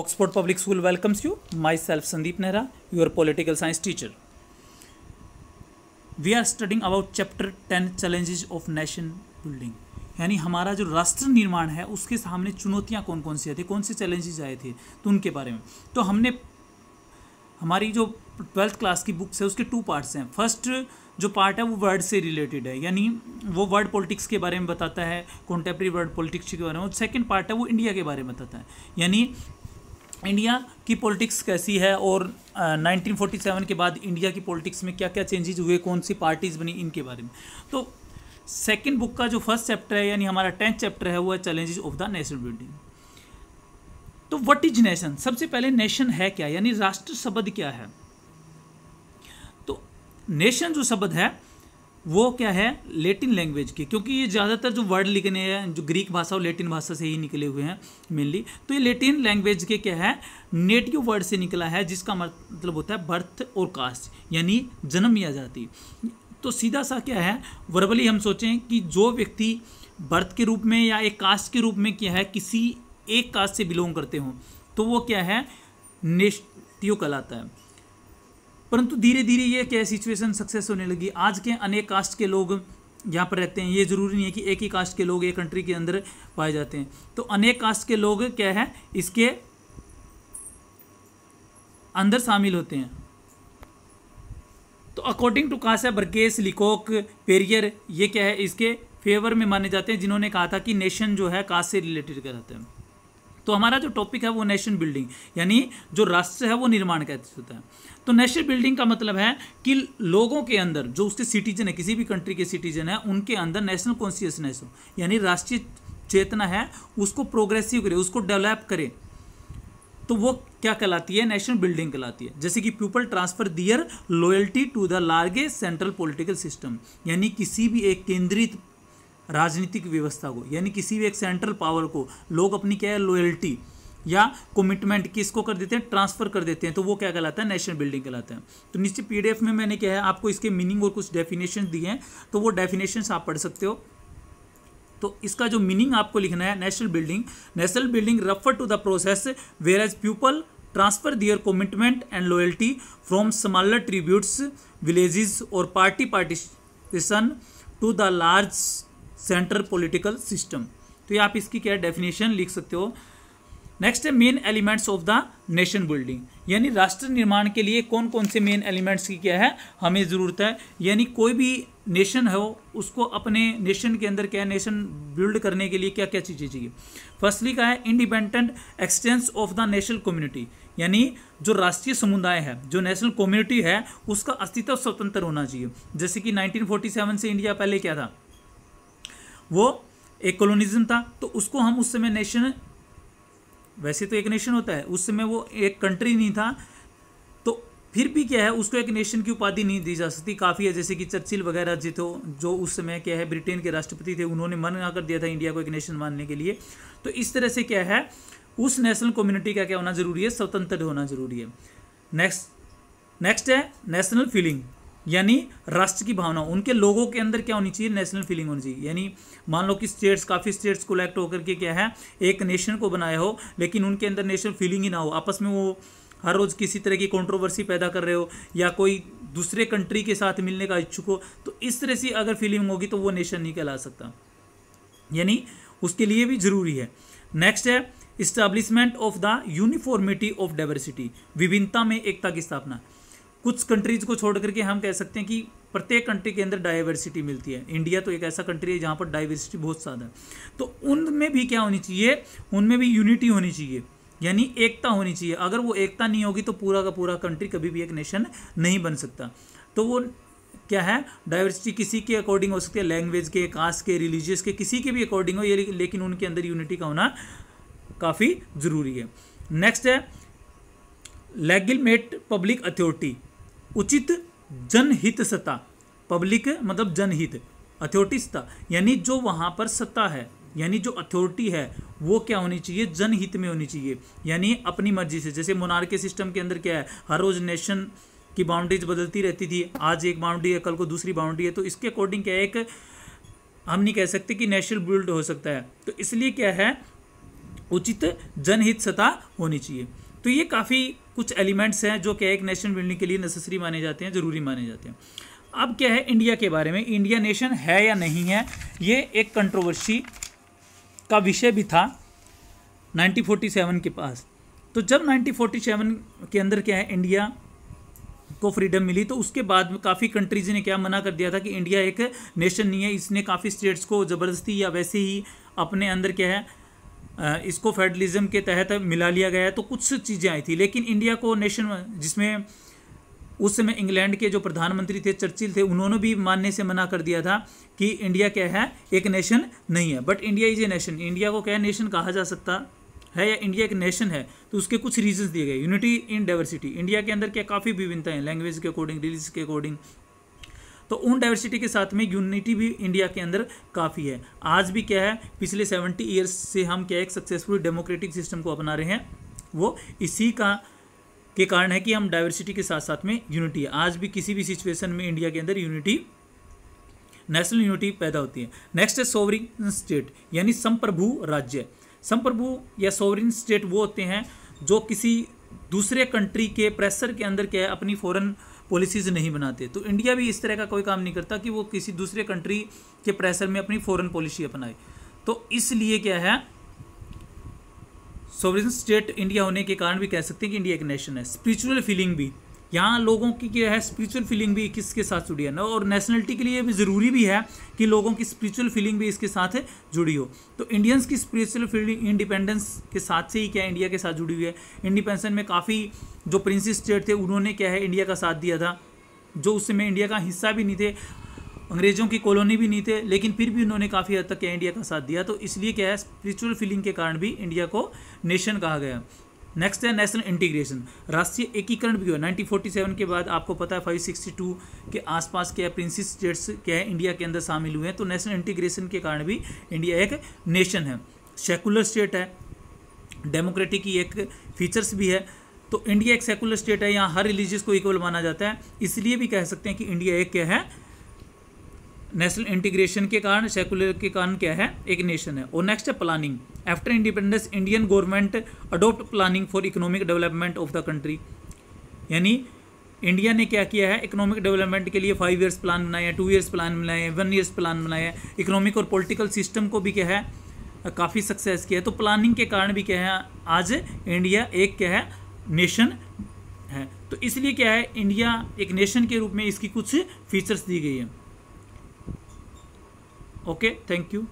Oxford Public School welcomes you. Myself Sandeep Nehra, your political science teacher. We are studying about chapter 10 challenges of nation building. यानी हमारा जो राष्ट्र निर्माण है उसके सामने चुनौतियां कौन कौन सी आती, कौन से चैलेंजेस आए थे, तो उनके बारे में तो हमने हमारी जो 12th क्लास की बुक्स है उसके 2 पार्ट्स हैं. फर्स्ट जो पार्ट है वो वर्ड से रिलेटेड है, यानी वो वर्ड पॉलिटिक्स के बारे में बताता है, कॉन्टेम्प्रेरी वर्ड पॉलिटिक्स के बारे में. और सेकंड पार्ट है वो इंडिया के बारे में बताता है, यानी इंडिया की पॉलिटिक्स कैसी है और 1947 के बाद इंडिया की पॉलिटिक्स में क्या क्या चेंजेस हुए, कौन सी पार्टीज़ बनी, इनके बारे में. तो सेकंड बुक का जो फर्स्ट चैप्टर है यानी हमारा 10th चैप्टर है वो है challenges of the nation building. तो व्हाट इज नेशन? सबसे पहले नेशन है क्या, यानी राष्ट्र शब्द क्या है. तो नेशन जो शब्द है वो क्या है, लैटिन लैंग्वेज की, क्योंकि ये ज़्यादातर जो वर्ड लिखने हैं जो ग्रीक भाषा और लैटिन भाषा से ही निकले हुए हैं मेनली. तो ये लैटिन लैंग्वेज के क्या है, नेटिव वर्ड से निकला है, जिसका मतलब होता है बर्थ और कास्ट, यानी जन्म या जाति. तो सीधा सा क्या है, वर्बली हम सोचें कि जो व्यक्ति बर्थ के रूप में या एक कास्ट के रूप में क्या है किसी एक कास्ट से बिलोंग करते हों तो वो क्या है, नेटिव कहलाता है. परंतु धीरे धीरे ये क्या सिचुएशन सक्सेस होने लगी. आज के अनेक कास्ट के लोग यहाँ पर रहते हैं, ये ज़रूरी नहीं है कि एक ही कास्ट के लोग एक कंट्री के अंदर पाए जाते हैं. तो अनेक कास्ट के लोग क्या है इसके अंदर शामिल होते हैं. तो अकॉर्डिंग टू कास्ट है बर्गेस, लिकोक, पेरियर, ये क्या है इसके फेवर में माने जाते हैं, जिन्होंने कहा था कि नेशन जो है कास्ट से रिलेटेड कहलाते हैं. तो हमारा जो टॉपिक है वो नेशन बिल्डिंग, यानी जो राष्ट्र है वो निर्माण कैसे होता है. तो नेशन बिल्डिंग का मतलब है कि लोगों के अंदर जो उसके सिटीजन है, किसी भी कंट्री के सिटीजन है, उनके अंदर नेशनल कॉन्शियसनेस हो, यानी राष्ट्रीय चेतना है, उसको प्रोग्रेसिव करे, उसको डेवलप करे. तो वो क्या कहलाती है, नेशनल बिल्डिंग कहलाती है. जैसे कि people transfer their loyalty to the largest central political system, यानी किसी भी एक केंद्रित राजनीतिक व्यवस्था को, यानी किसी भी एक सेंट्रल पावर को लोग अपनी क्या है लॉयल्टी या कमिटमेंट किसको कर देते हैं, ट्रांसफर कर देते हैं. तो वो क्या कहलाता है, नेशनल बिल्डिंग कहलाता है. तो नीचे पीडीएफ में मैंने क्या है आपको इसके मीनिंग और कुछ डेफिनेशन दिए हैं, तो वो डेफिनेशंस आप पढ़ सकते हो. तो इसका जो मीनिंग आपको लिखना है, national building refer to the process where as people transfer their commitment and loyalty from smaller tributes, villages or partition to the large central political system. तो ये आप इसकी क्या डेफिनेशन लिख सकते हो. नेक्स्ट है main elements of the nation building, यानी राष्ट्र निर्माण के लिए कौन कौन से मेन एलिमेंट्स की क्या है हमें ज़रूरत है. यानी कोई भी नेशन हो उसको अपने नेशन के अंदर क्या है, नेशन बिल्ड करने के लिए क्या क्या चीज़ें चाहिए. फर्स्टली का है independent expanse of the national community, यानी जो राष्ट्रीय समुदाय है, जो नेशनल कम्युनिटी है, उसका अस्तित्व स्वतंत्र होना चाहिए. जैसे कि 1947 से इंडिया पहले क्या था, वो एक कॉलोनिज्म था. तो उसको हम उस समय नेशन, वैसे तो एक नेशन होता है, उस समय वो एक कंट्री नहीं था, तो फिर भी क्या है उसको एक नेशन की उपाधि नहीं दी जा सकती. काफ़ी है, जैसे कि चर्चिल वगैरह जो उस समय क्या है ब्रिटेन के राष्ट्रपति थे, उन्होंने मना कर दिया था इंडिया को एक नेशन मानने के लिए. तो इस तरह से क्या है उस नेशनल कम्युनिटी का क्या होना जरूरी है, स्वतंत्र होना जरूरी है. नेक्स्ट है नेशनल फीलिंग, यानी राष्ट्र की भावना, उनके लोगों के अंदर क्या होनी चाहिए, नेशनल फीलिंग होनी चाहिए. यानी मान लो कि काफ़ी स्टेट्स कोलैक्ट होकर के क्या है एक नेशन को बनाया हो, लेकिन उनके अंदर नेशनल फीलिंग ही ना हो, आपस में वो हर रोज़ किसी तरह की कंट्रोवर्सी पैदा कर रहे हो या कोई दूसरे कंट्री के साथ मिलने का इच्छुक हो, तो इस तरह से अगर फीलिंग होगी तो वो नेशन नहीं कहला सकता, यानी उसके लिए भी ज़रूरी है. नेक्स्ट है establishment of the uniformity of diversity, विभिन्नता में एकता की स्थापना. कुछ कंट्रीज को छोड़ करके हम कह सकते हैं कि प्रत्येक कंट्री के अंदर डाइवर्सिटी मिलती है. इंडिया तो एक ऐसा कंट्री है जहाँ पर डाइवर्सिटी बहुत ज़्यादा है. तो उनमें भी क्या होनी चाहिए, उनमें भी यूनिटी होनी चाहिए, यानी एकता होनी चाहिए. अगर वो एकता नहीं होगी तो पूरा का पूरा कंट्री कभी भी एक नेशन नहीं बन सकता. तो वो क्या है, डाइवर्सिटी किसी के अकॉर्डिंग हो सकती है, लैंग्वेज के, कास्ट के, रिलीजियस के, किसी के भी अकॉर्डिंग हो, ये लेकिन उनके अंदर यूनिटी का होना काफ़ी ज़रूरी है. नेक्स्ट है लेगिटिमेट पब्लिक अथॉरिटी, उचित जनहित सत्ता. पब्लिक मतलब जनहित, अथॉरिटी सत्ता, यानी जो वहाँ पर सत्ता है, यानी जो अथॉरिटी है वो क्या होनी चाहिए, जनहित में होनी चाहिए, यानी अपनी मर्जी से. जैसे मोनार्की सिस्टम के अंदर क्या है, हर रोज़ नेशन की बाउंड्रीज बदलती रहती थी, आज एक बाउंड्री है कल को दूसरी बाउंड्री है. तो इसके अकॉर्डिंग क्या है, एक हम नहीं कह सकते कि नेशनल बिल्ड हो सकता है. तो इसलिए क्या है उचित जनहित सतह होनी चाहिए। तो ये काफ़ी कुछ एलिमेंट्स हैं जो क्या एक नेशन बिल्डिंग के लिए नेसेसरी माने जाते हैं, ज़रूरी माने जाते हैं। अब क्या है इंडिया के बारे में, इंडिया नेशन है या नहीं है, ये एक कंट्रोवर्सी का विषय भी था 1947 के पास। तो जब 1947 के अंदर क्या है इंडिया को फ्रीडम मिली, तो उसके बाद में काफ़ी कंट्रीज ने क्या मना कर दिया था कि इंडिया एक नेशन नहीं है। इसने काफ़ी स्टेट्स को ज़बरदस्ती या वैसे ही अपने अंदर क्या है इसको फेडरलिज्म के तहत मिला लिया गया है। तो कुछ चीज़ें आई थी, लेकिन इंडिया को नेशन, जिसमें उस समय इंग्लैंड के जो प्रधानमंत्री थे चर्चिल थे, उन्होंने भी मानने से मना कर दिया था कि इंडिया क्या है एक नेशन नहीं है। But India is a nation, India को क्या नेशन कहा जा सकता है या इंडिया एक नेशन है। तो उसके कुछ रीजंस दिए गए। यूनिटी इन डाइवर्सिटी, इंडिया के अंदर क्या काफ़ी विभिन्नता है, लैंग्वेज के अकॉर्डिंग, रिलीजन के अकॉर्डिंग। तो उन डाइवर्सिटी के साथ में यूनिटी भी इंडिया के अंदर काफ़ी है। आज भी क्या है पिछले 70 ईयर्स से हम क्या एक सक्सेसफुल डेमोक्रेटिक सिस्टम को अपना रहे हैं, वो इसी का के कारण है कि हम डाइवर्सिटी के साथ साथ में यूनिटी है। आज भी किसी भी सिचुएशन में इंडिया के अंदर यूनिटी, नेशनल यूनिटी पैदा होती है। नेक्स्ट है सोवरिन स्टेट, यानी संप्रभु राज्य। संप्रभु या सोवरिन स्टेट वो होते हैं जो किसी दूसरे कंट्री के प्रेशर के अंदर क्या है अपनी फॉरेन पॉलिसीज नहीं बनाते। तो इंडिया भी इस तरह का कोई काम नहीं करता कि वो किसी दूसरे कंट्री के प्रेशर में अपनी फॉरेन पॉलिसी अपनाए। तो इसलिए क्या है सोवरेन स्टेट इंडिया होने के कारण भी कह सकते हैं कि इंडिया एक नेशन है। स्पिरिचुअल फीलिंग भी, यहाँ लोगों की क्या है स्पिरिचुअल फीलिंग भी किसके साथ जुड़ी है ना, और नेशनलिटी के लिए भी ज़रूरी भी है कि लोगों की स्पिरिचुअल फीलिंग भी इसके साथ जुड़ी हो। तो इंडियंस की स्पिरिचुअल फीलिंग इंडिपेंडेंस के साथ से ही क्या इंडिया के साथ जुड़ी हुई है। इंडिपेंडेंस में काफ़ी जो प्रिंसेस स्टेट थे उन्होंने क्या है इंडिया का साथ दिया था, जो उस समय इंडिया का हिस्सा भी नहीं थे, अंग्रेज़ों की कॉलोनी भी नहीं थे, लेकिन फिर भी उन्होंने काफ़ी हद तक क्या इंडिया का साथ दिया। तो इसलिए क्या है स्पिरिचुअल फीलिंग के कारण भी इंडिया को नेशन कहा गया। नेक्स्ट है नेशनल इंटीग्रेशन, राष्ट्रीय एकीकरण भी हुआ 1947 के बाद। आपको पता है 562 के आसपास क्या प्रिंसेस स्टेट्स क्या है इंडिया के अंदर शामिल हुए हैं। तो नेशनल इंटीग्रेशन के कारण भी इंडिया एक नेशन है। सेकुलर स्टेट है, डेमोक्रेटिक की एक फीचर्स भी है। तो इंडिया एक सेकुलर स्टेट है, यहाँ हर रिलीजियस को इक्वल माना जाता है। इसलिए भी कह सकते हैं कि इंडिया एक क्या है नेशनल इंटीग्रेशन के कारण, सेकुलर के कारण क्या है एक नेशन है। और नेक्स्ट है planning. After independence Indian government adopt planning for economic development of the country, यानी इंडिया ने क्या किया है इकोनॉमिक डेवलपमेंट के लिए 5 ईयर्स प्लान बनाया, 2 ईयर्स प्लान बनाया, 1 ईयर्स प्लान बनाया। इकोनॉमिक और पॉलिटिकल सिस्टम को भी क्या है काफ़ी सक्सेस किया है। तो प्लानिंग के कारण भी क्या है आज इंडिया एक क्या है नेशन है। तो इसलिए क्या है इंडिया एक नेशन के रूप में इसकी कुछ फीचर्स दी गई है। Okay, thank you.